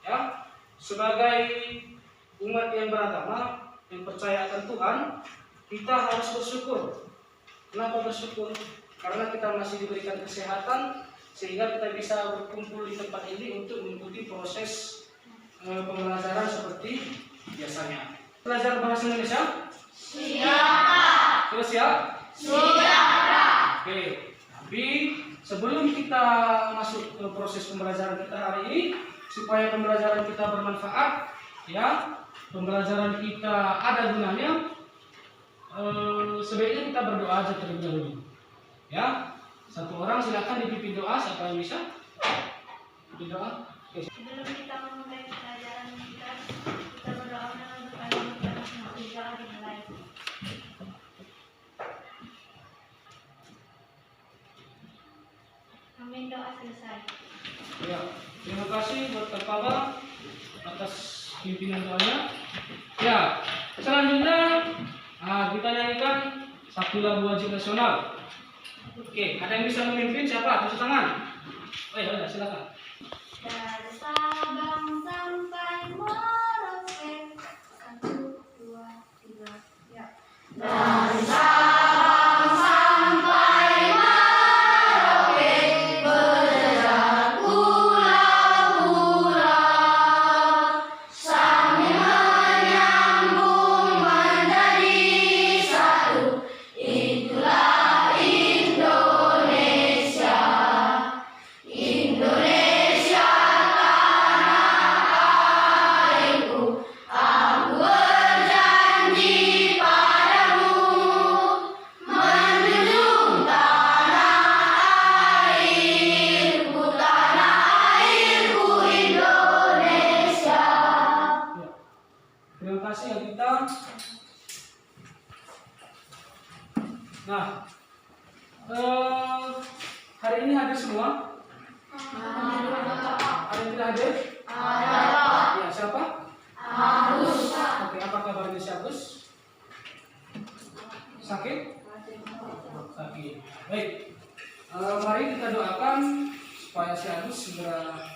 Ya, sebagai umat yang beragama, yang percaya akan Tuhan, kita harus bersyukur. Kenapa bersyukur? Karena kita masih diberikan kesehatan, sehingga kita bisa berkumpul di tempat ini untuk mengikuti proses pembelajaran seperti biasanya. Belajar bahasa Indonesia? Siap. Terus ya? Siap. Oke. Tapi sebelum kita masuk ke proses pembelajaran kita hari ini, supaya pembelajaran kita bermanfaat, ya, pembelajaran kita ada gunanya, sebaiknya kita berdoa aja terlebih dahulu. Ya, satu orang silakan dipimpin doa. Siapa yang bisa? Pimpin doa. Oke. Sebelum kita memulai pelajaran kita berdoa untuk kalian kita berdoa dimulai. Amin, doa selesai. Ya, terima kasih buat Kak Paba atas pimpinan doanya. Ya, selanjutnya kita nyanyikan satu lagu wajib nasional. Oke, ada yang bisa memimpin siapa? Tulis tangan. Oh ya, udah silakan. Dari Sabang sampai Merauke, 1, 2, 3, ya. Dari Sabang sampai Merauke, berjalan pulau-pulau, sambil menyambung menjadi satu. Itulah Indonesia, Indonesia tanah airku. Aku berjanji padamu, menjunjung tanah airku Indonesia. Ya. Terima kasih ya kita. Nah, hari ini hadir semua? Ada yang tidak hadir? Ya, siapa? Oke, apa kabarnya si Agus? Sakit? Sakit. Baik. Mari kita doakan supaya si Agus segera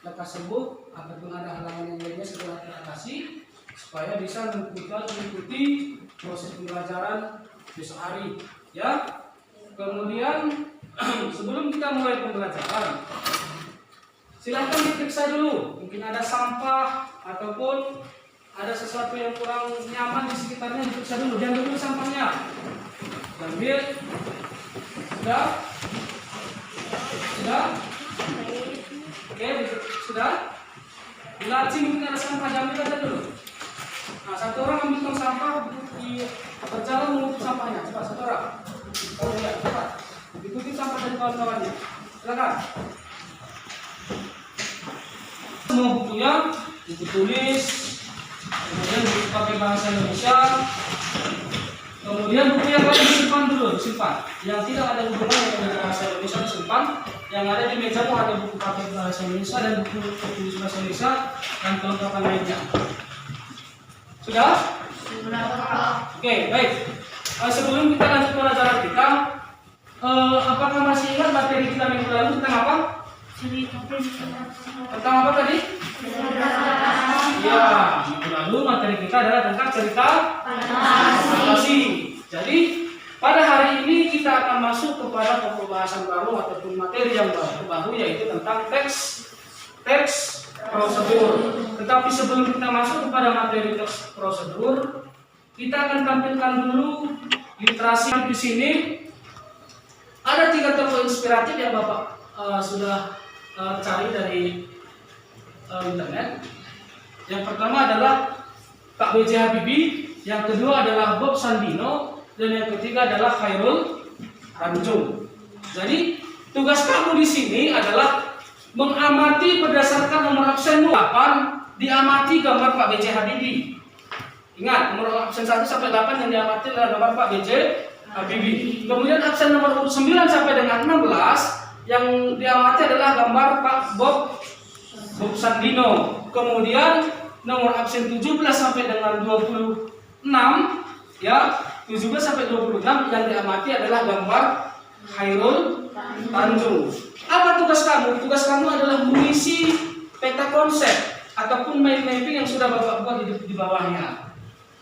lekas sembuh, ataupun ada halangan yang lainnya segera teratasi, supaya bisa mengikuti proses pembelajaran besok hari. Ya. Kemudian sebelum kita mulai pembelajaran, silahkan diperiksa dulu. Mungkin ada sampah ataupun ada sesuatu yang kurang nyaman di sekitarnya, diperiksa dulu. Jangan dulu sampahnya. Ambil. Sudah? Sudah? Oke, sudah? Dilaci mungkin ada sampah, jambil aja dulu. Nah, satu orang ambil tong sampah, berjalan mengutuk sampahnya. Cepat, satu orang. Oh ya, cepat. Ikuti sampah dari kawan-kawannya. Silakan. Semua bukunya, buku tulis, kemudian buku pakai bahasa Indonesia, kemudian buku yang lain disimpan dulu, disimpan. Yang tidak ada hubungan dengan bahasa Indonesia disimpan. Yang ada di mejamu ada buku pakai bahasa Indonesia dan buku tulis bahasa Indonesia dan kelengkapan lainnya. Sudah? Oke, baik. Sebelum kita lanjut pelajaran kita, apakah masih ingat materi kita minggu lalu tentang apa? Tentang apa tadi? Ya, minggu lalu materi kita adalah tentang cerita fantasi. Jadi pada hari ini kita akan masuk kepada pembahasan baru ataupun materi yang baru, yaitu tentang teks prosedur. Tetapi sebelum kita masuk kepada materi teks prosedur, kita akan tampilkan dulu literasi di sini. Ada 3 tokoh inspiratif yang Bapak sudah cari dari internet. Yang pertama adalah Pak B.J. Habibie, yang kedua adalah Bob Sandino, dan yang ketiga adalah Khairul Tanjung. Jadi tugas kamu di sini adalah mengamati berdasarkan nomor absen 8, diamati gambar Pak B.J. Habibie. Ingat, nomor absen 1 sampai 8 yang diamati adalah gambar Pak B.J. Habibie. Kemudian absen nomor 9 sampai dengan 16 yang diamati adalah gambar Pak Bob Sandino. Kemudian nomor absen 17 sampai dengan 26, ya, 17 sampai 26 yang diamati adalah gambar Khairul Tanjung. Apa tugas kamu? Tugas kamu adalah mengisi peta konsep ataupun mind mapping yang sudah Bapak buat di bawahnya.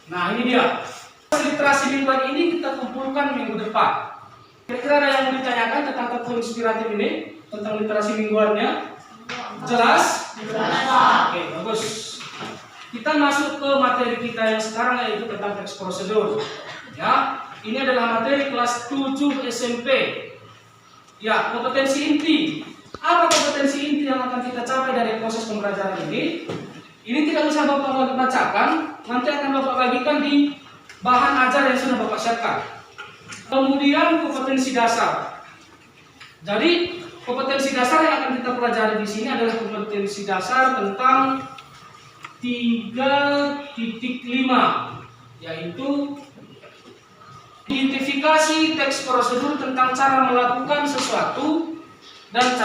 Nah, ini dia. Literasi mingguan ini kita kumpulkan minggu depan. Kira-kira ada yang mau ditanyakan tentang tokoh inspiratif ini? Tentang literasi mingguannya? Jelas? Oke, bagus. Kita masuk ke materi kita yang sekarang, yaitu tentang teks prosedur. Ya, ini adalah materi kelas 7 SMP. Ya, kompetensi inti. Apa kompetensi inti yang akan kita capai dari proses pembelajaran ini? Ini tidak usah Bapak bacakan, nanti akan Bapak bagikan di bahan ajar yang sudah Bapak siapkan. Kemudian kompetensi dasar. Jadi kompetensi dasar yang akan kita pelajari di sini adalah kompetensi dasar tentang 3.5, yaitu identifikasi teks prosedur tentang cara melakukan sesuatu dan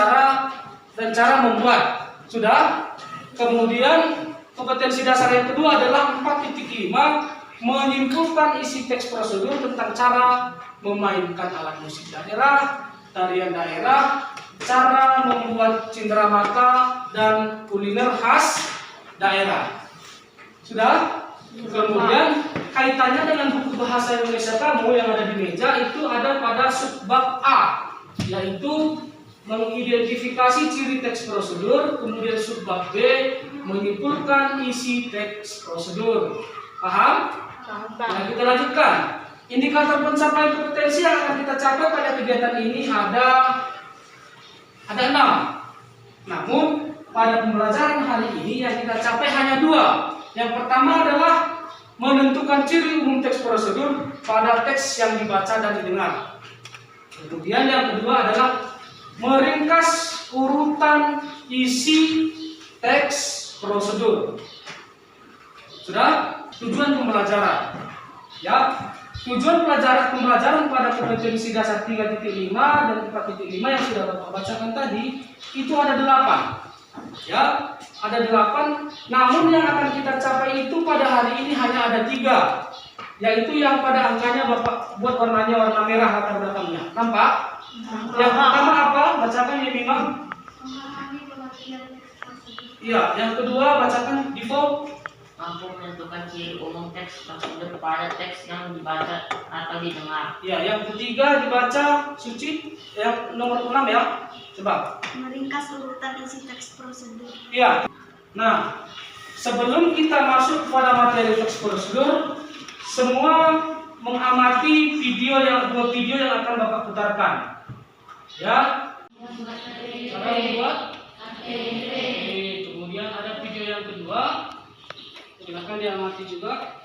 cara membuat. Sudah? Kemudian kompetensi dasar yang kedua adalah 4.5, menyimpulkan isi teks prosedur tentang cara memainkan alat musik daerah, tarian daerah, cara membuat cenderamata dan kuliner khas daerah. Sudah? Kemudian kaitannya dengan buku bahasa Indonesia kamu yang ada di meja itu ada pada subbab A, yaitu mengidentifikasi ciri teks prosedur. Kemudian subbab B, menyimpulkan isi teks prosedur. Paham? Nah, kita lanjutkan. Indikator pencapaian kompetensi yang akan kita capai pada kegiatan ini ada 6. Namun pada pembelajaran hari ini yang kita capai hanya 2. Yang pertama adalah menentukan ciri umum teks prosedur pada teks yang dibaca dan didengar. Kemudian yang kedua adalah meringkas urutan isi teks prosedur. Sudah? Tujuan pembelajaran. Ya, tujuan pembelajaran pada kompetensi dasar 3.5 dan 4.5 yang sudah Bapak bacakan tadi itu ada 8. Ya, ada 8. Namun yang akan kita capai itu pada hari ini hanya ada 3. Yaitu yang pada angkanya Bapak buat warnanya warna merah latar belakangnya. Nampak? Yang pertama apa? Bacakan ya Bima. Iya, yang kedua bacakan default. Mampu menentukan ciri umum teks prosedur pada teks yang dibaca atau didengar. Ya, yang ketiga dibaca Suci, yang nomor 6 ya. Coba. Meringkas urutan isi teks prosedur. Iya. Nah, sebelum kita masuk pada materi teks prosedur, semua mengamati dua video yang akan Bapak putarkan. Ya. Cara membuat. Kemudian ada video yang kedua. Silakan diamati juga.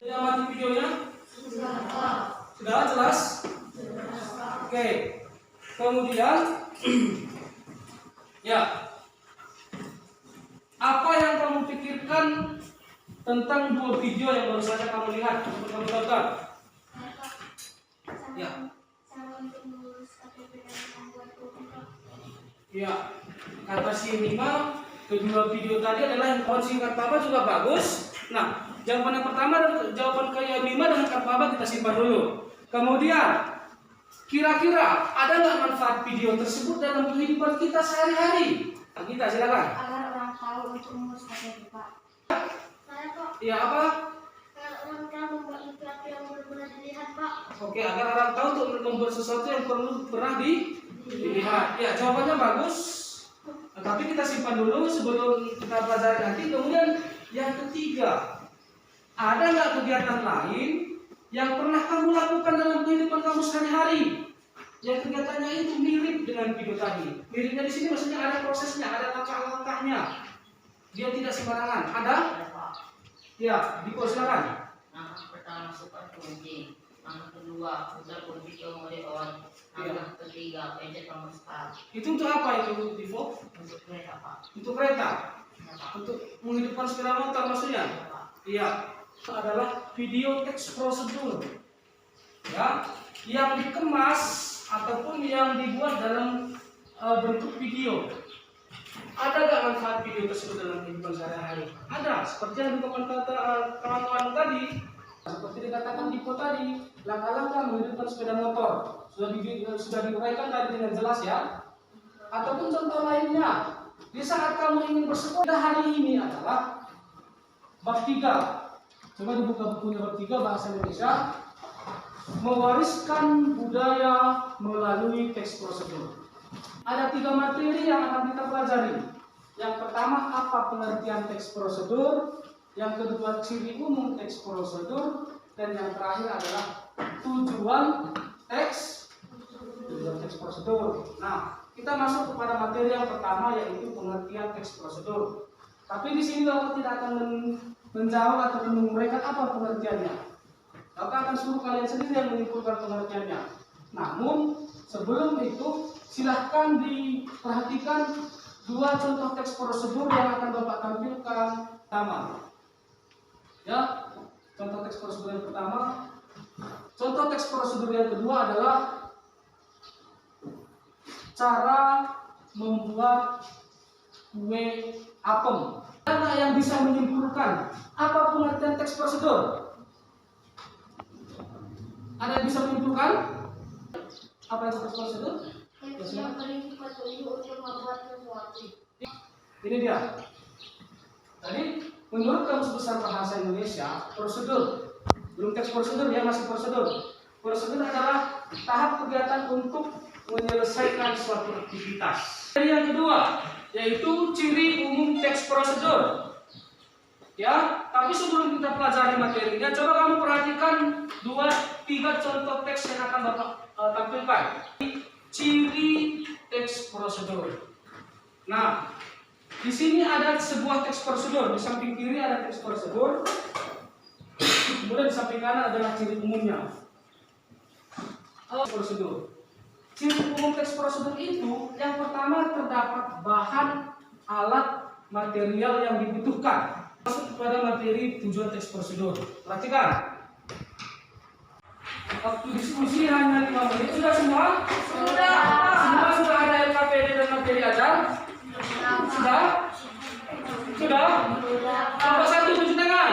Diamati videonya? Sudah jelas? Oke. Kemudian ya. Apa yang kamu pikirkan tentang 2 video yang baru saja kamu lihat atau kamu tonton? Ya. Ya. Kata si Mima, kedua video tadi adalah yang singkat Papa juga bagus. Nah, jawaban yang pertama dan jawaban kayak Mima dengan Kak Papa kita simpan dulu. Kemudian, kira-kira ada nggak manfaat video tersebut dalam kehidupan kita sehari-hari? Nah, kita silakan. Agar orang tahu untuk mengurus KTP, Pak. Ya apa? Agar orang tahu membuat sesuatu yang benar-benar dilihat, Pak. Oke, agar orang tahu untuk membuat sesuatu yang pernah dilihat. Ya, jawabannya bagus. Nah, tapi kita simpan dulu sebelum kita pelajari nanti. Kemudian yang ketiga, ada nggak kegiatan lain yang pernah kamu lakukan dalam kehidupan kamu sehari-hari? Yang kegiatannya itu mirip dengan video tadi. Miripnya di sini maksudnya ada prosesnya, ada langkah-langkahnya. Dia tidak sembarangan. Ada? Ya, silakan. Langkah pertama masukkan kunci. Langkah kedua putar kunci ke mode on. Langkah ketiga pencet tombol start. Itu untuk apa itu, Divo? Untuk kereta, Pak. Untuk kereta? Ya, Pak. Untuk menghidupkan sepeda motor maksudnya? Ya, Pak. Iya. Itu adalah video teks prosedur. Ya, yang dikemas ataupun yang dibuat dalam bentuk video. Ada nggak manfaat video tersebut dalam kehidupan sehari-hari? Ada, seperti yang dikatakan kawan-kawan tadi, seperti dikatakan Dipo tadi, langkah-langkah menghidupkan sepeda motor sudah diuraikan tadi dengan jelas ya. Ataupun contoh lainnya, di saat kamu ingin bersepeda hari ini adalah bab 3. Coba dibuka bukunya bab 3 bahasa Indonesia. Mewariskan budaya melalui teks prosedur. Ada 3 materi yang akan kita pelajari. Yang pertama, apa pengertian teks prosedur. Yang kedua, ciri umum teks prosedur. Dan yang terakhir adalah tujuan teks prosedur. Nah, kita masuk kepada materi yang pertama, yaitu pengertian teks prosedur. Tapi di sini Bapak tidak akan menjawab atau menguraikan apa pengertiannya. Bapak akan suruh kalian sendiri yang menyimpulkan pengertiannya. Namun sebelum itu silahkan diperhatikan 2 contoh teks prosedur yang akan Bapak tampilkan pertama. Ya, contoh teks prosedur yang pertama. Contoh teks prosedur yang kedua adalah cara membuat kue apem. Ada yang bisa menyimpulkan apa pengertian teks prosedur? Ada yang bisa menyimpulkan apa yang teks prosedur? Yang paling petunjuk untuk membuat sesuatu. Ini dia. Tadi menurut Kamus Besar Bahasa Indonesia, prosedur belum teks prosedur ya, masih prosedur. Prosedur adalah tahap kegiatan untuk menyelesaikan suatu aktivitas. Dan yang kedua, yaitu ciri umum teks prosedur. Ya, tapi sebelum kita pelajari materinya, coba kamu perhatikan 2-3 contoh teks yang akan Bapak tampilkan. Ciri teks prosedur. Nah, di sini ada sebuah teks prosedur. Di samping kiri ada teks prosedur. Kemudian di samping kanan adalah ciri umumnya. Prosedur. Ciri umum teks prosedur itu yang pertama terdapat bahan, alat, material yang dibutuhkan. Masuk kepada materi tujuan teks prosedur. Perhatikan. Waktu diskusi hanya 5 menit. Sudah semua? Sudah. Semua sudah ada LKPD dan materi ajar? Sudah? Sudah? Kelompok 1 tunjuk tangan.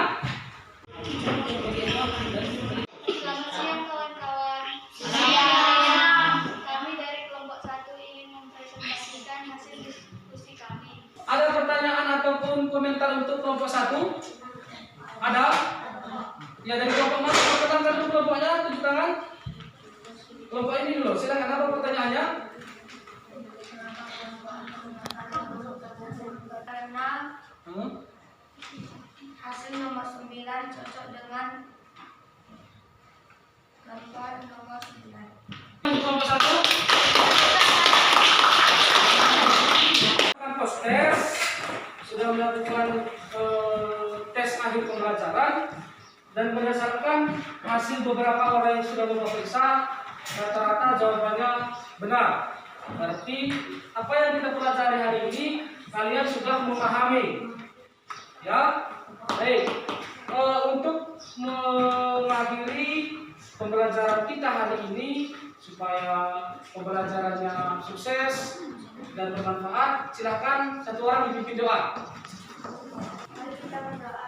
Selamat siang kawan-kawan. Kami dari kelompok 1 ingin mempresentasikan hasil diskusi kami. Ada pertanyaan ataupun komentar untuk kelompok 1? Ada? Ya, dari kelompok mana? Pertanyaan dulu kelompoknya, tunjuk tangan. Kelompok ini dulu, silakan, apa pertanyaannya? Karena hasil nomor 9 cocok dengan gambar nomor 9. Kelompok 1. Post tes sudah melakukan tes akhir pembelajaran dan berdasarkan hasil beberapa orang yang sudah Bapak periksa, rata-rata jawabannya benar. Berarti apa yang kita pelajari hari ini kalian sudah memahami. Ya, baik. Untuk mengakhiri pembelajaran kita hari ini supaya pembelajarannya sukses dan bermanfaat, silakan satu orang dipimpin doa. Mari kita berdoa.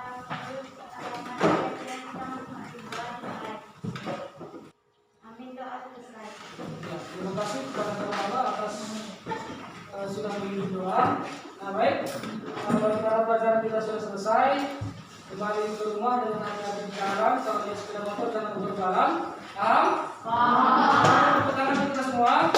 Amin, doa selesai. Ya, terima kasih kepada Allah atas sudah mengirim doa. Nah, baik, para pelajaran kita sudah selesai. Kembali ke rumah dengan hati-hati sekarang. Kalau dia sepeda motor jangan berjalan. Paham? Tepuk tangan kita semua.